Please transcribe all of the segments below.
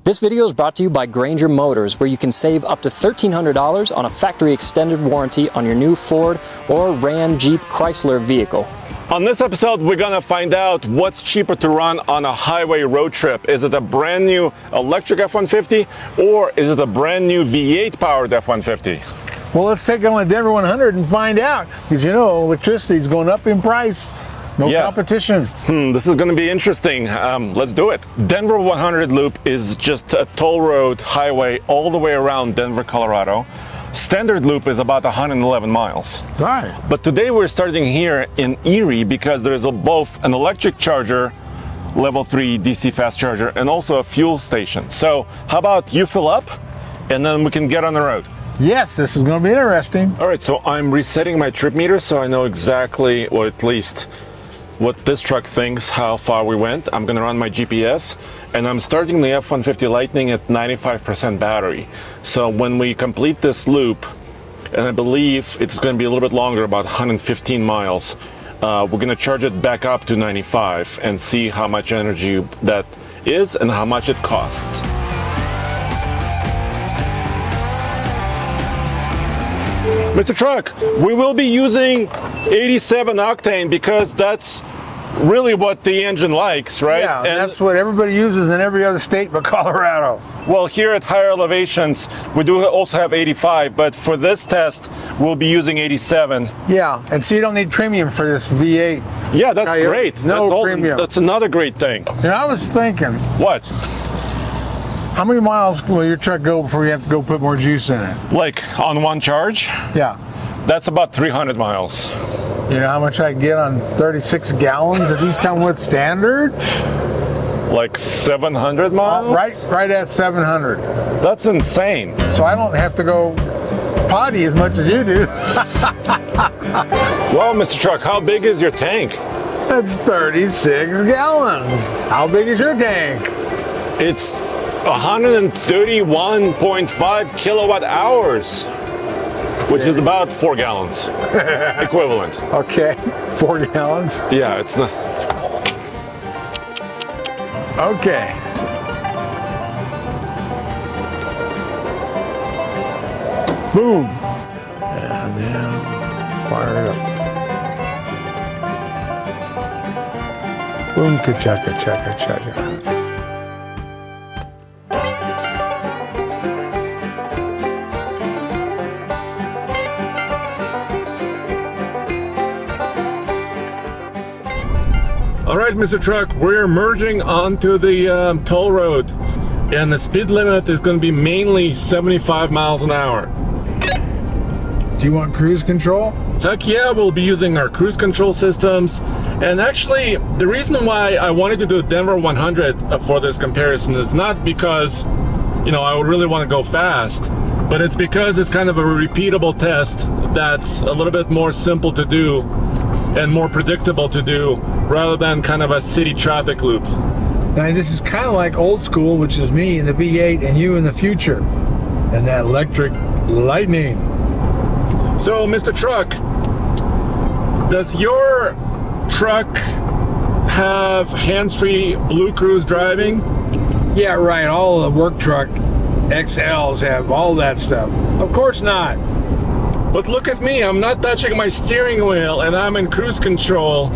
This video is brought to you by Granger Motors, where you can save up to $1,300 on a factory extended warranty on your new Ford or Ram, Jeep, Chrysler vehicle. On this episode, we're gonna find out what's cheaper to run on a highway road trip. Is it a brand new electric F-150 or is it a brand new V8 powered F-150? Well, let's take it on the Denver 100 and find out, because you know electricity is going up in price. No competition. This is going to be interesting. Let's do it. Denver 100 Loop is just a toll road highway all the way around Denver, Colorado. Standard Loop is about 111 miles. Right. But today we're starting here in Erie because there's both an electric charger, level 3 DC fast charger, and also a fuel station. So how about you fill up and then we can get on the road? Yes, this is going to be interesting. All right, so I'm resetting my trip meter so I know exactly, or at least what this truck thinks, how far we went. I'm gonna run my GPS, and I'm starting the F-150 Lightning at 95% battery. So when we complete this loop, and I believe it's gonna be a little bit longer, about 115 miles, we're gonna charge it back up to 95 and see how much energy that is and how much it costs. Mr. Truck, we will be using 87 octane because that's really what the engine likes, right? Yeah, and that's what everybody uses in every other state but Colorado. Well, here at higher elevations, we do also have 85, but for this test, we'll be using 87. Yeah, and so you don't need premium for this V8. Yeah, that's great. No premium. That's another great thing. And I was thinking, what? How many miles will your truck go before you have to go put more juice in it? Like on one charge? Yeah. That's about 300 miles. You know how much I get on 36 gallons if these come with standard? Like 700 miles? Right at 700. That's insane. So I don't have to go potty as much as you do. Well, Mr. Truck, how big is your tank? That's 36 gallons. How big is your tank? It's 131.5 kilowatt hours, which is about 4 gallons equivalent. Okay, 4 gallons. Yeah, it's not. Okay. Boom. And then fire it up. Boom, ka-chaka, chaka, chaka. All right, Mr. Truck, we're merging onto the toll road, and the speed limit is going to be mainly 75 miles an hour. Do you want cruise control? Heck yeah, we'll be using our cruise control systems. And actually, the reason why I wanted to do Denver 100 for this comparison is not because, you know, I really want to go fast, but it's because it's kind of a repeatable test that's a little bit more simple to do and more predictable to do rather than kind of a city traffic loop. Now this is kind of like old school, which is me in the V8 and you in the future, and that electric Lightning. So, Mr. Truck, does your truck have hands-free Blue Cruise driving? Yeah, right. All the work truck XLs have all that stuff. Of course not. But look at me, I'm not touching my steering wheel and I'm in cruise control.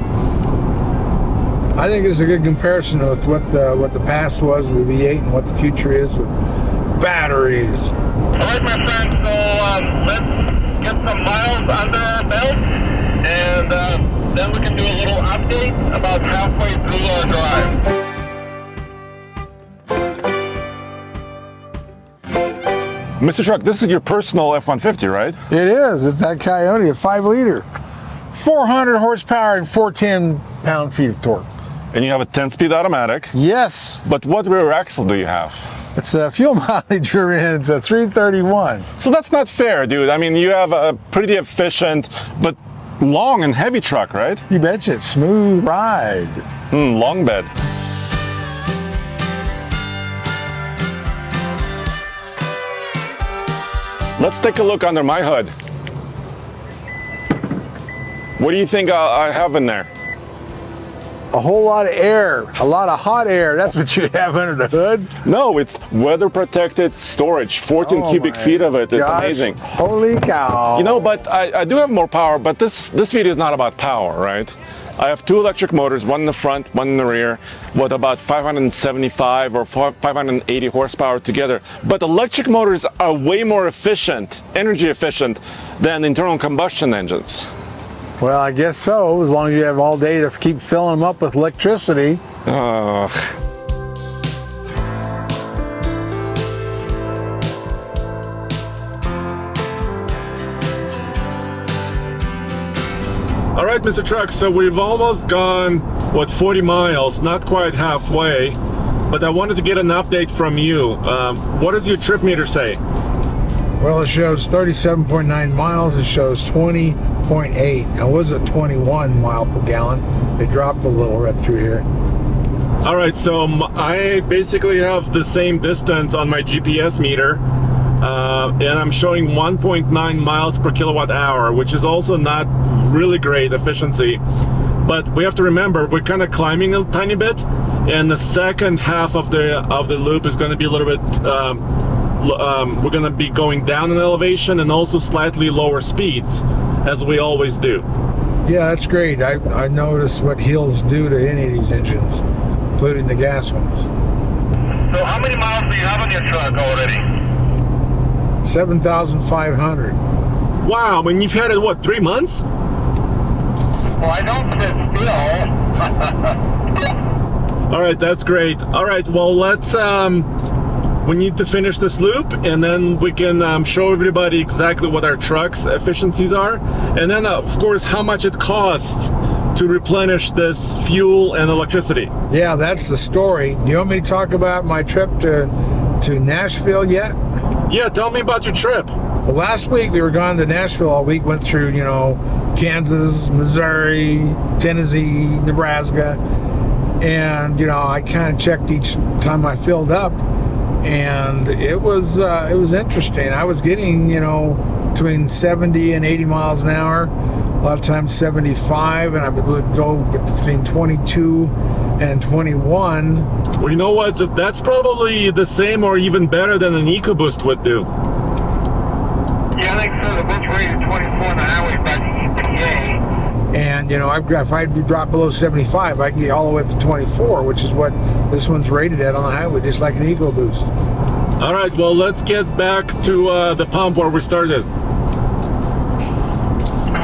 I think it's a good comparison with what the past was with the V8 and what the future is with batteries. All right, my friend, so let's get some miles under our belt, and then we can do a little update about halfway through our drive. Mr. Truck, this is your personal F-150, right? It is. It's that Coyote, a 5-liter. 400 horsepower and 410 pound-feet of torque. And you have a 10-speed automatic. Yes. But what rear axle do you have? It's a fuel mileage you're in. It's a 331. So that's not fair, dude. I mean, you have a pretty efficient but long and heavy truck, right? You betcha. Smooth ride. Long bed. Let's take a look under my hood. What do you think I have in there? a whole lot of air, a lot of hot air. That's what you have under the hood. No, it's weather protected storage, 14 cubic feet of it. It's amazing. Holy cow. You know, but I do have more power, but this video is not about power, right? I have 2 electric motors, one in the front, one in the rear, with about 575 or 580 horsepower together. But electric motors are way more efficient, energy efficient, than internal combustion engines. Well, I guess so, as long as you have all day to keep filling them up with electricity. All right, Mr. Truck, so we've almost gone, what, 40 miles, not quite halfway, but I wanted to get an update from you. What does your trip meter say? Well, it shows 37.9 miles. It shows 20.8. I was at 21 mile per gallon. It dropped a little right through here. All right, so I basically have the same distance on my GPS meter, and I'm showing 1.9 miles per kilowatt hour, which is also not really great efficiency. But we have to remember, we're kind of climbing a tiny bit, and the second half of the loop is going to be a little bit we're going to be going down in elevation and also slightly lower speeds, as we always do. Yeah, that's great. I noticed what hills do to any of these engines, including the gas ones. So how many miles do you have on your truck already? 7,500. Wow, and you've had it, what, 3 months? Well, I don't sit still. All right, that's great. All right, well, let's we need to finish this loop, and then we can show everybody exactly what our truck's efficiencies are, and then of course how much it costs to replenish this fuel and electricity. Yeah, that's the story. Do you want me to talk about my trip to Nashville yet? Yeah, tell me about your trip. Well, last week we were gone to Nashville all week, went through, you know, Kansas, Missouri, Tennessee, Nebraska, and, you know, I kind of checked each time I filled up, and it was interesting. I was getting, you know, between 70 and 80 miles an hour, a lot of times 75, and I would go between 22 and 21. Well, you know what? That's probably the same or even better than an EcoBoost would do. Yeah, I think so. The boost rate is 24 on the highway by the EPA. And, you know, if I drop below 75, I can get all the way up to 24, which is what this one's rated at on the highway, just like an EcoBoost. All right, well, let's get back to the pump where we started. Cool,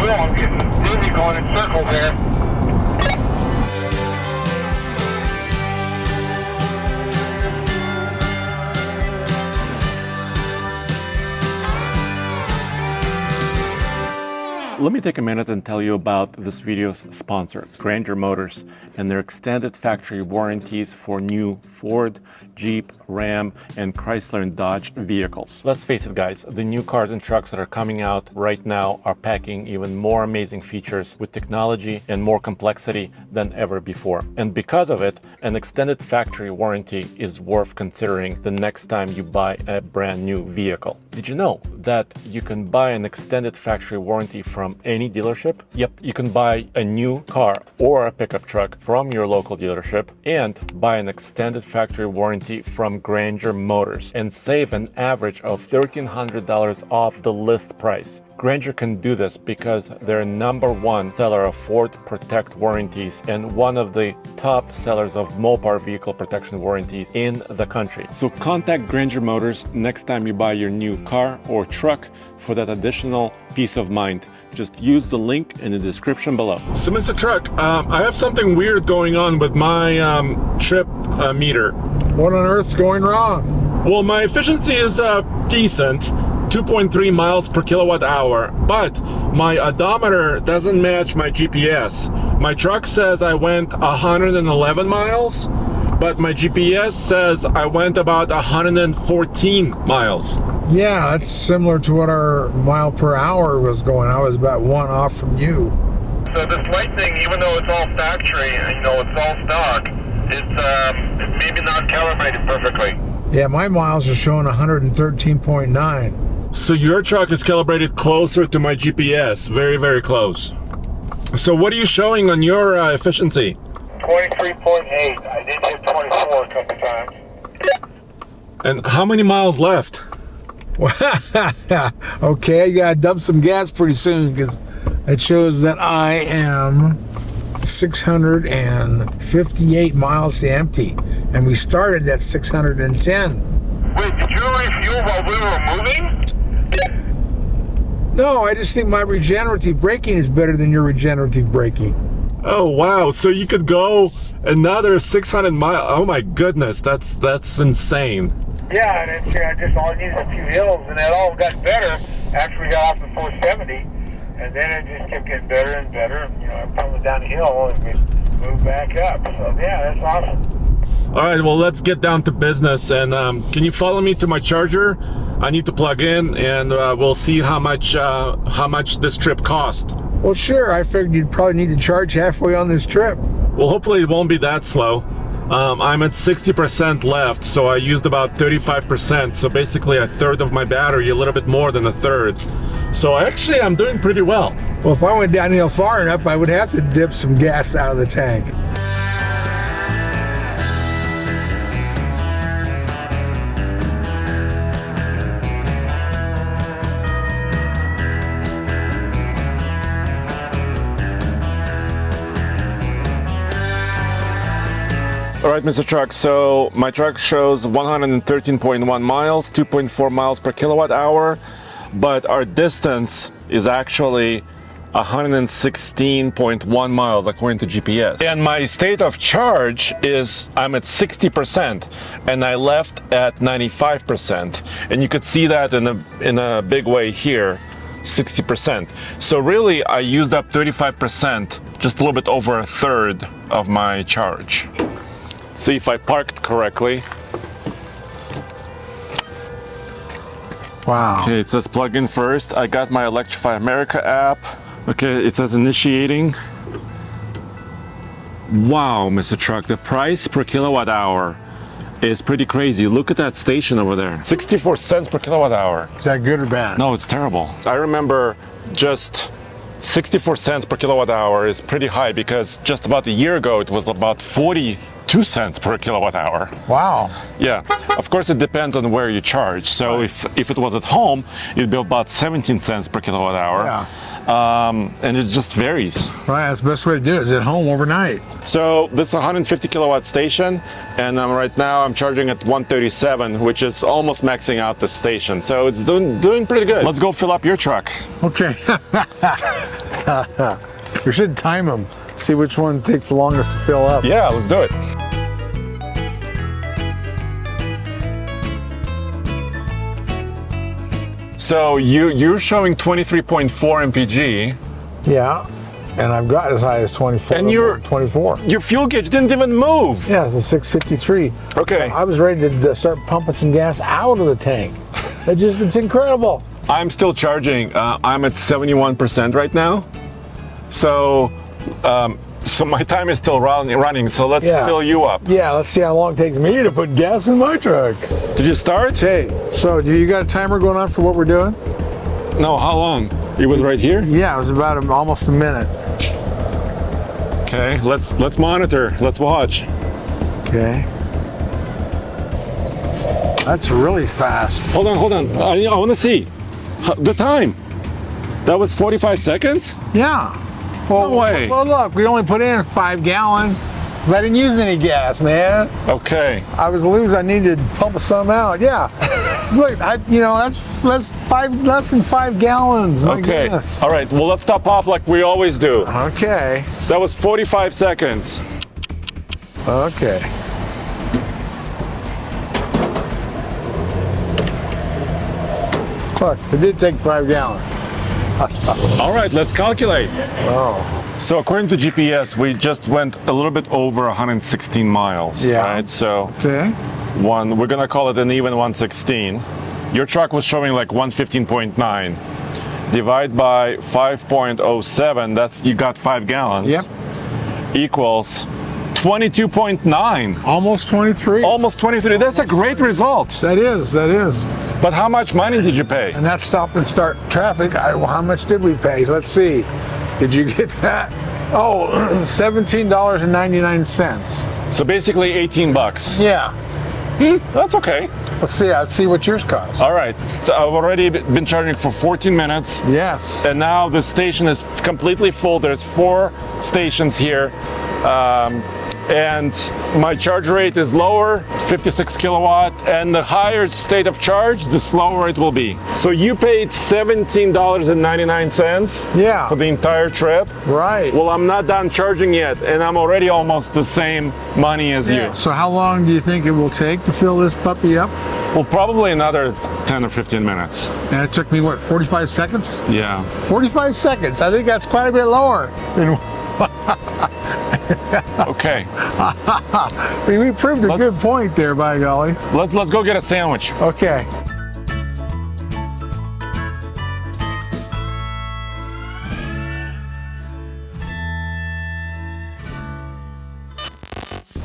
I'm getting dizzy going in circles there. Let me take a minute and tell you about this video's sponsor, Granger Motors, and their extended factory warranties for new Ford, Jeep, Ram, and Chrysler and Dodge vehicles. Let's face it, guys, the new cars and trucks that are coming out right now are packing even more amazing features with technology and more complexity than ever before. And because of it, an extended factory warranty is worth considering the next time you buy a brand new vehicle. Did you know that you can buy an extended factory warranty from any dealership? Yep, you can buy a new car or a pickup truck from your local dealership and buy an extended factory warranty from Granger Motors and save an average of $1,300 off the list price. Granger can do this because they're #1 seller of Ford Protect warranties and one of the top sellers of Mopar vehicle protection warranties in the country. So contact Granger Motors next time you buy your new car or truck for that additional peace of mind. Just use the link in the description below. So Mr. Truck, I have something weird going on with my trip meter. What on earth's going wrong? Well, my efficiency is decent, 2.3 miles per kilowatt hour, but my odometer doesn't match my GPS. My truck says I went 111 miles, but my GPS says I went about 114 miles. Yeah, that's similar to what our mile per hour was going. I was about 1 off from you. So this lightning, even though it's all factory, you know, it's all stock, it's maybe not calibrated perfectly. Yeah, my miles are showing 113.9. So your truck is calibrated closer to my GPS, very, very close. So what are you showing on your efficiency? 23.8. I did hit 24 a couple times. And how many miles left? Okay, I gotta dump some gas pretty soon because it shows that I am 658 miles to empty, and we started at 610. Wait, did you refuel while we were moving? No, I just think my regenerative braking is better than your regenerative braking. Oh wow! So you could go another 600 miles. Oh my goodness, that's insane. Yeah, and it's just all it needs is a few hills, and it all got better after we got off the 470, and then it just kept getting better and better. And, I'm coming down the hill and we moved back up. So yeah, that's awesome. All right, well let's get down to business. And can you follow me to my charger? I need to plug in, and we'll see how much this trip cost. Well, sure. I figured you'd probably need to charge halfway on this trip. Well, hopefully it won't be that slow. I'm at 60% left, so I used about 35%. So basically a third of my battery, a little bit more than a third. So actually I'm doing pretty well. Well, if I went downhill far enough, I would have to dip some gas out of the tank. All right, Mr. Truck, so my truck shows 113.1 miles, 2.4 miles per kilowatt hour, but our distance is actually 116.1 miles according to GPS. And my state of charge is I'm at 60% and I left at 95%. And you could see that in a big way here, 60%. So really I used up 35%, just a little bit over a third of my charge. See if I parked correctly. Wow. Okay, it says plug in first. I got my Electrify America app. Okay, it says initiating. Wow, Mr. Truck, the price per kilowatt hour is pretty crazy. Look at that station over there. 64 cents per kilowatt hour. Is that good or bad? No, it's terrible. I remember just 64 cents per kilowatt hour is pretty high because just about a year ago it was about 42 cents per kilowatt hour. Wow. Yeah, of course it depends on where you charge. So if it was at home, it'd be about 17 cents per kilowatt hour. Yeah. And it just varies. Right, that's the best way to do it, is at home overnight. So this is a 150 kilowatt station, and right now I'm charging at 137, which is almost maxing out the station. So it's doing pretty good. Let's go fill up your truck. Okay. We should time them. See which one takes the longest to fill up. Yeah, let's do it. So you're showing 23.4 MPG. Yeah, and I've got as high as 24. And you're 24. Your fuel gauge didn't even move. Yeah, it's a 653. Okay. So I was ready to start pumping some gas out of the tank. It's incredible. I'm still charging. I'm at 71% right now. So my time is still running. So let's fill you up. Yeah, let's see how long it takes me to put gas in my truck. Did you start? Okay, so you got a timer going on for what we're doing? No, how long? It was right here? Yeah, it was about almost a minute. Okay, let's monitor. Let's watch. Okay. That's really fast. Hold on. I want to see the time. That was 45 seconds? Yeah. Well, no way. Well, look, we only put in 5 gallon because I didn't use any gas, man. Okay. I was losing. I needed to pump some out. Yeah. Look, that's less than 5 gallons. My Okay. goodness. All right. Well, let's top off like we always do. Okay. That was 45 seconds. Okay. Look, it did take 5 gallons. All right, let's calculate. Oh. So according to GPS, we just went a little bit over 116 miles, Yeah. right? So Okay. we're gonna call it an even 116. Your truck was showing like 115.9. Divide by 5.07, that's, you got 5 gallons. Yep. Equals 22.9. Almost 23. Almost 23. That's a great result. That is. But how much money did you pay? And that's stop and start traffic. How much did we pay? Let's see. Did you get that? Oh, $17.99. So basically 18 bucks. Yeah. That's okay. Let's see what yours costs. All right. So I've already been charging for 14 minutes. Yes. And now the station is completely full. There's 4 stations here. And my charge rate is lower, 56 kilowatt, and the higher state of charge, the slower it will be. So you paid $17.99 Yeah. for the entire trip. Right. Well, I'm not done charging yet, and I'm already almost the same money as you. So how long do you think it will take to fill this puppy up? Well, probably another 10 or 15 minutes. And it took me, what, 45 seconds? Yeah. 45 seconds. I think that's quite a bit lower than Okay. we proved a good point there, by golly. Let's go get a sandwich. Okay.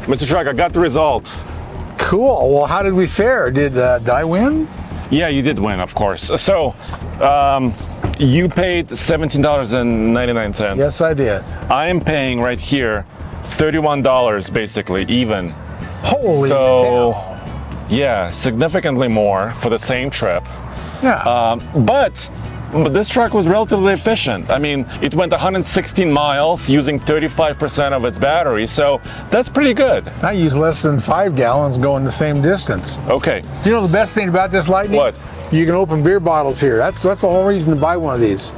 Mr. Truck, I got the result. Cool. Well, how did we fare? Did I win? Yeah, you did win, of course. So, you paid $17.99. Yes, I did. I am paying right here $31 basically, even. Holy So, cow. yeah, significantly more for the same trip. Yeah. But this truck was relatively efficient. I mean, it went 116 miles using 35% of its battery, so that's pretty good. I use less than 5 gallons going the same distance. Okay. Do you know the best thing about this Lightning? What? You can open beer bottles here. That's the whole reason to buy one of these.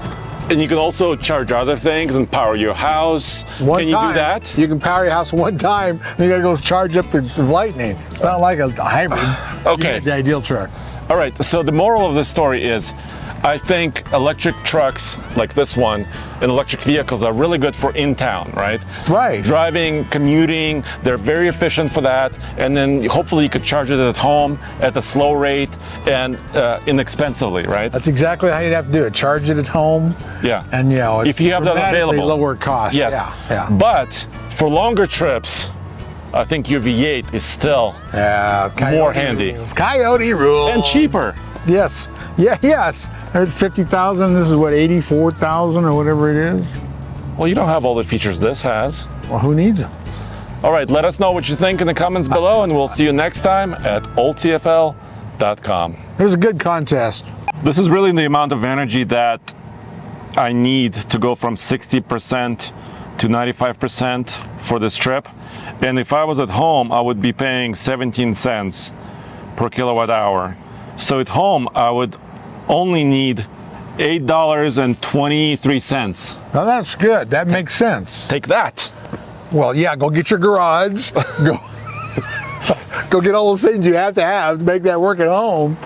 And you can also charge other things and power your house. Can you do that? You can power your house one time, then you gotta go charge up the Lightning. It's not like a hybrid. Okay. The ideal truck. All right, so the moral of the story is, I think electric trucks like this one and electric vehicles are really good for in town, right? Right. Driving, commuting, they're very efficient for that. And then hopefully you could charge it at home at a slow rate and inexpensively, right? That's exactly how you'd have to do it. Charge it at home. Yeah. And you know, it's if you have that dramatically available. lower cost. Yes. Yeah. But for longer trips, I think your V8 is still more handy. Rules. Coyote rules. And cheaper. Yes. Yeah, yes. There's 50,000. This is what, 84,000 or whatever it is. Well, you don't have all the features this has. Well, who needs them? All right, let us know what you think in the comments below, and we'll see you next time at oldtfl.com. It was a good contest. This is really the amount of energy that I need to go from 60% to 95% for this trip. And if I was at home, I would be paying 17 cents per kilowatt hour. So at home, I would only need $8.23. Now that's good. That makes sense. Take that. Well, yeah, go get your garage. Go get all those things you have to make that work at home.